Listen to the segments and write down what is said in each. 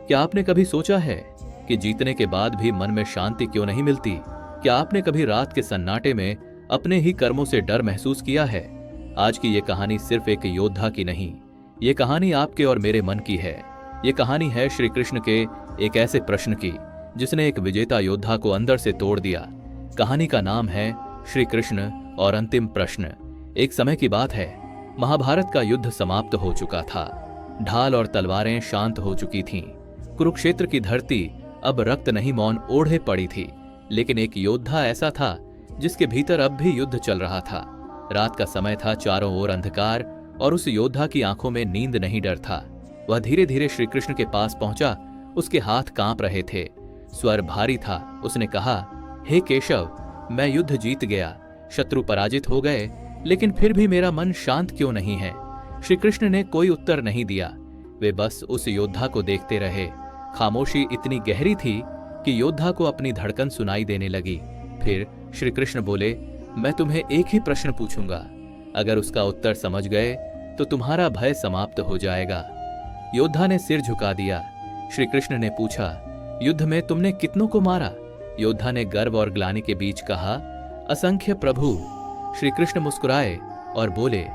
क्या आपने कभी सोचा है कि जीतने के बाद भी मन में शांति क्यों नहीं मिलती? क्या आपने कभी रात के सन्नाटे में अपने ही कर्मों से डर महसूस किया है? आज की ये कहानी सिर्फ एक योद्धा की नहीं, ये कहानी आपके और मेरे मन की है। ये कहानी है श्री कृष्ण के एक ऐसे प्रश्न की जिसने एक विजेता योद्धा को अंदर से तोड़ दिया। कहानी का नाम है श्री कृष्ण और अंतिम प्रश्न। एक समय की बात है, महाभारत का युद्ध समाप्त हो चुका था। ढाल और तलवारें शांत हो चुकी थीं। कुरुक्षेत्र की धरती अब रक्त नहीं मौन ओढ़े पड़ी थी। लेकिन एक योद्धा ऐसा था जिसके भीतर अब भी युद्ध चल रहा था। रात का समय था, चारों ओर अंधकार, और उस योद्धा की आंखों में नींद नहीं डर था। वह धीरे धीरे श्री कृष्ण के पास पहुंचा। उसके हाथ कांप रहे थे, स्वर भारी था। उसने कहा, हे केशव, मैं युद्ध जीत गया, शत्रु पराजित हो गए, लेकिन फिर भी मेरा मन शांत क्यों नहीं है? श्री कृष्ण ने कोई उत्तर नहीं दिया। वे बस उस योद्धा को देखते रहे। खामोशी इतनी गहरी थी कि योद्धा को अपनी धड़कन सुनाई देने लगी। फिर श्री कृष्ण बोले, मैं तुम्हें एक ही प्रश्न पूछूंगा, अगर उसका उत्तर समझ गए तो तुम्हारा भय समाप्त हो जाएगा। योद्धा ने सिर झुका दिया। श्री कृष्ण ने पूछा, युद्ध में तुमने कितनों को मारा? योद्धा ने गर्व और ग्लानि के बीच कहा, असंख्य प्रभु। श्री कृष्ण मुस्कुराए और बोले,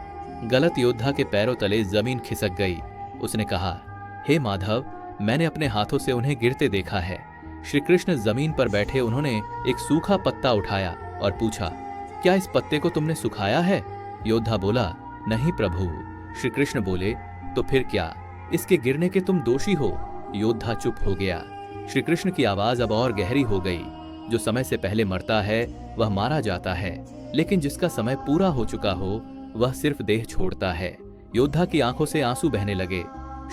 गलत। योद्धा के पैरों तले जमीन खिसक गई। उसने कहा, हे माधव, मैंने अपने हाथों से उन्हें गिरते देखा है। श्री कृष्ण जमीन पर बैठे उन्होंने एक सूखा पत्ता उठाया और पूछा, क्या इस पत्ते को तुमने सुखाया है? योद्धा बोला, नहीं प्रभु। श्री कृष्ण बोले, तो फिर क्या, इसके गिरने के तुम दोषी हो? योद्धा चुप हो गया। श्री कृष्ण की आवाज अब और गहरी हो गई। जो समय से पहले मरता है वह मारा जाता है, लेकिन जिसका समय पूरा हो चुका हो वह सिर्फ देह छोड़ता है। योद्धा की आंखों से आंसू बहने लगे।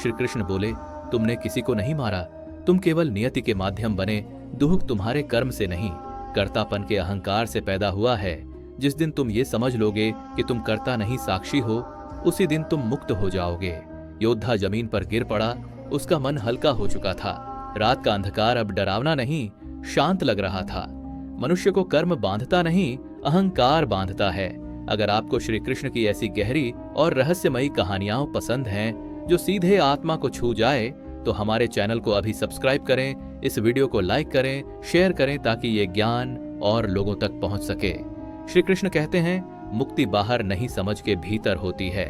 श्री कृष्ण बोले, तुमने किसी को नहीं मारा, तुम केवल नियति के माध्यम बने। दुख तुम्हारे कर्म से नहीं, कर्तापन के अहंकार से पैदा हुआ है। जिस दिन तुम ये समझ लोगे कि तुम कर्ता नहीं साक्षी हो, उसी दिन तुम मुक्त हो जाओगे। योद्धा जमीन पर गिर पड़ा। उसका मन हल्का हो चुका था। रात का अंधकार अब डरावना नहीं, शांत लग रहा था। मनुष्य को कर्म बांधता नहीं, अहंकार बांधता है। अगर आपको श्री कृष्ण की ऐसी गहरी और रहस्यमयी कहानियां पसंद हैं जो सीधे आत्मा को छू जाए, तो हमारे चैनल को अभी सब्सक्राइब करें, इस वीडियो को लाइक करें, शेयर करें, ताकि ये ज्ञान और लोगों तक पहुंच सके। श्री कृष्ण कहते हैं, मुक्ति बाहर नहीं समझ के भीतर होती है।